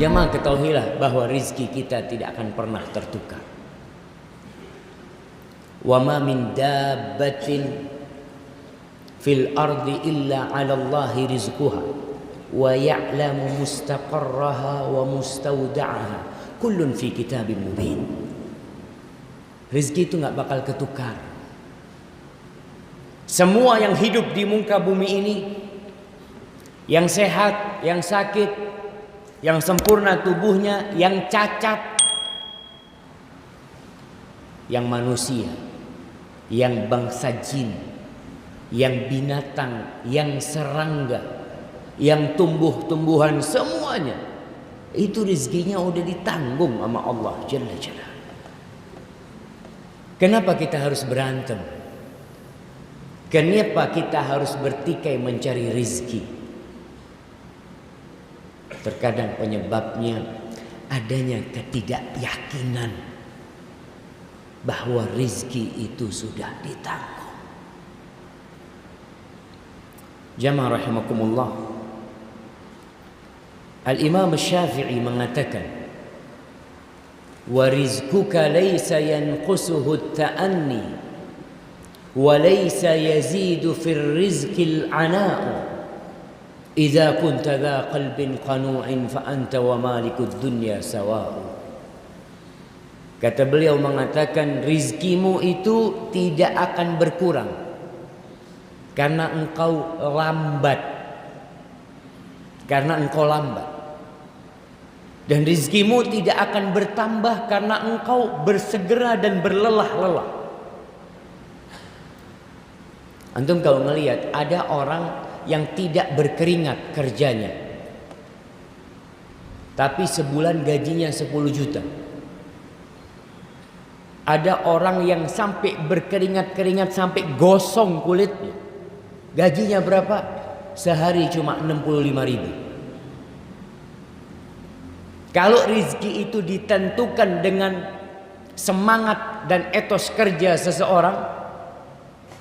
Jamaah ketahuilah bahwa rizki kita tidak akan pernah tertukar. Wa ma min dabbatin fil ardi illa 'ala Allahi rizquha wa ya'lamu mustaqarraha wa mustawda'aha kullun fi kitabim mubin. Rizki itu nggak bakal ketukar. Semua yang hidup di muka bumi ini, yang sehat, yang sakit, yang sempurna tubuhnya, yang cacat, yang manusia, yang bangsa jin, yang binatang, yang serangga, yang tumbuh-tumbuhan, semuanya itu rizkinya udah ditanggung sama Allah Jalla Jalla. Kenapa kita harus berantem? Kenapa kita harus bertikai mencari rizki? Terkadang penyebabnya adanya ketidakyakinan bahwa rizki itu sudah ditanggung. Jamaah rahimakumullah, Al-Imam Syafi'i mengatakan, wa rizquka laysa yanqusuhu at-ta'anni wa laysa yazidu fir rizqil 'ana'u idza kunta dha qalbin qanu'in fa anta wa malikud dunya sawa'u. Kata beliau mengatakan, rizkimu itu tidak akan berkurang karena engkau lambat. Karena engkau lambat. Dan rizkimu tidak akan bertambah karena engkau bersegera dan berlelah-lelah. Antum kalau ngelihat ada orang yang tidak berkeringat kerjanya, tapi sebulan gajinya 10 juta. Ada orang yang sampai berkeringat-keringat sampai gosong kulitnya, gajinya berapa? Sehari cuma 65.000. Kalau rizki itu ditentukan dengan semangat dan etos kerja seseorang,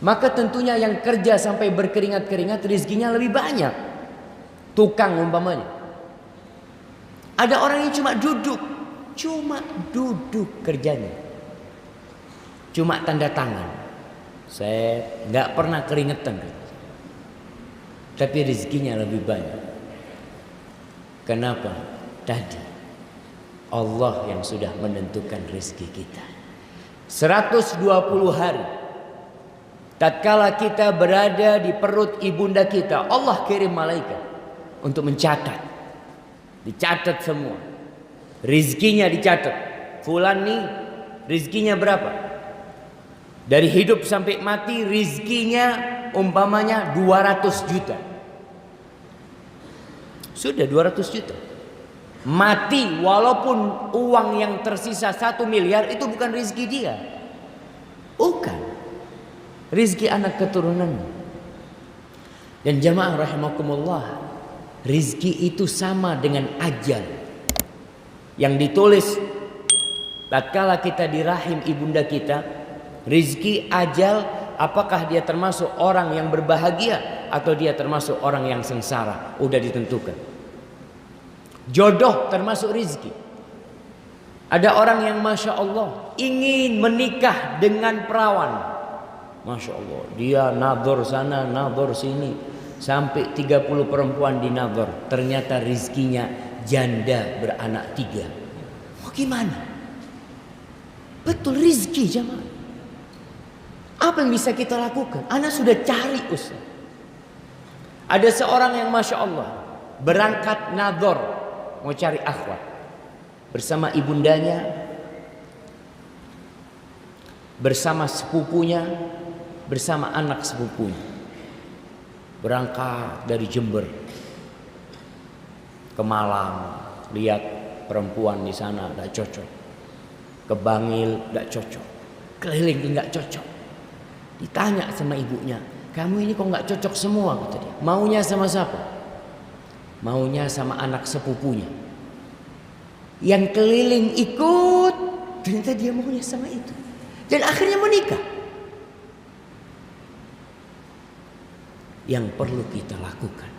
maka tentunya yang kerja sampai berkeringat-keringat rizkinya lebih banyak. Tukang umpamanya. Ada orang yang cuma duduk kerjanya. Cuma tanda tangan. Saya nggak pernah keringetan, tapi rizkinya lebih banyak. Kenapa? Tadi Allah yang sudah menentukan rizki kita. 120 hari tatkala kita berada di perut ibunda kita, Allah kirim malaikat untuk mencatat. Dicatat semua. Rizkinya dicatat. Fulan nih rizkinya berapa? Dari hidup sampai mati rizkinya umpamanya 200 juta. Sudah 200 juta. Mati walaupun uang yang tersisa 1 miliar itu bukan rizki dia. Bukan. Rizki anak keturunannya. Dan jamaah rahimakumullah, rizki itu sama dengan ajal yang ditulis tatkala kita di rahim ibunda kita. Rizki ajal, apakah dia termasuk orang yang berbahagia atau dia termasuk orang yang sengsara, udah ditentukan. Jodoh termasuk rizki. Ada orang yang masya Allah ingin menikah dengan perawan, masya Allah, dia nador sana nador sini, sampai 30 perempuan di nador, ternyata rizkinya janda beranak 3. Mau gimana? Betul rizki jamaah. Apa yang bisa kita lakukan? Ana sudah cari Ustaz. Ada seorang yang masya Allah berangkat nador mau cari akhwat bersama ibundanya, bersama sepupunya, bersama anak sepupunya. Berangkat dari Jember ke Malang, lihat perempuan di sana tidak cocok, ke Bangil tidak cocok, keliling tidak cocok. Ditanya sama ibunya, kamu ini kok nggak cocok semua, kata dia. Maunya sama siapa? Maunya sama anak sepupunya. Yang keliling ikut, ternyata dia maunya sama itu. Dan akhirnya menikah. Yang perlu kita lakukan,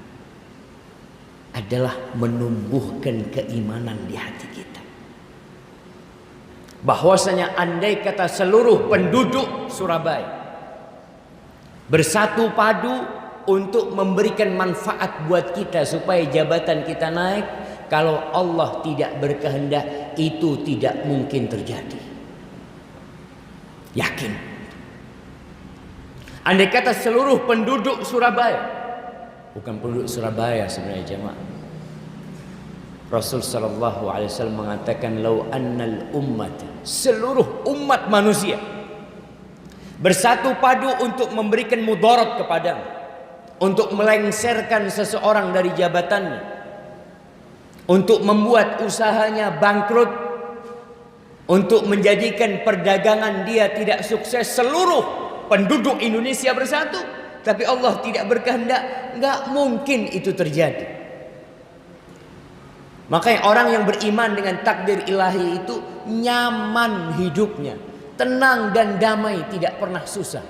adalah menumbuhkan keimanan di hati kita. Bahwasanya andai kata seluruh penduduk Surabaya bersatu padu untuk memberikan manfaat buat kita supaya jabatan kita naik, kalau Allah tidak berkehendak itu tidak mungkin terjadi. Yakin. Andai kata seluruh penduduk Surabaya, bukan penduduk Surabaya sebenarnya jemaah, Rasul sallallahu alaihi wasallam mengatakan lau annal ummat, seluruh umat manusia bersatu padu untuk memberikan mudarat kepadamu, untuk melengsarkan seseorang dari jabatannya, untuk membuat usahanya bangkrut, untuk menjadikan perdagangan dia tidak sukses, seluruh penduduk Indonesia bersatu, tapi Allah tidak berkehendak, nggak mungkin itu terjadi. Makanya orang yang beriman dengan takdir ilahi itu nyaman hidupnya, tenang dan damai, tidak pernah susah.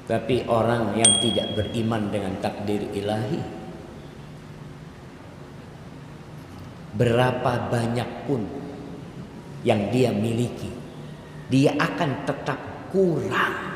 Tapi orang yang tidak beriman dengan takdir ilahi, berapa banyak pun yang dia miliki, dia akan tetap kurang.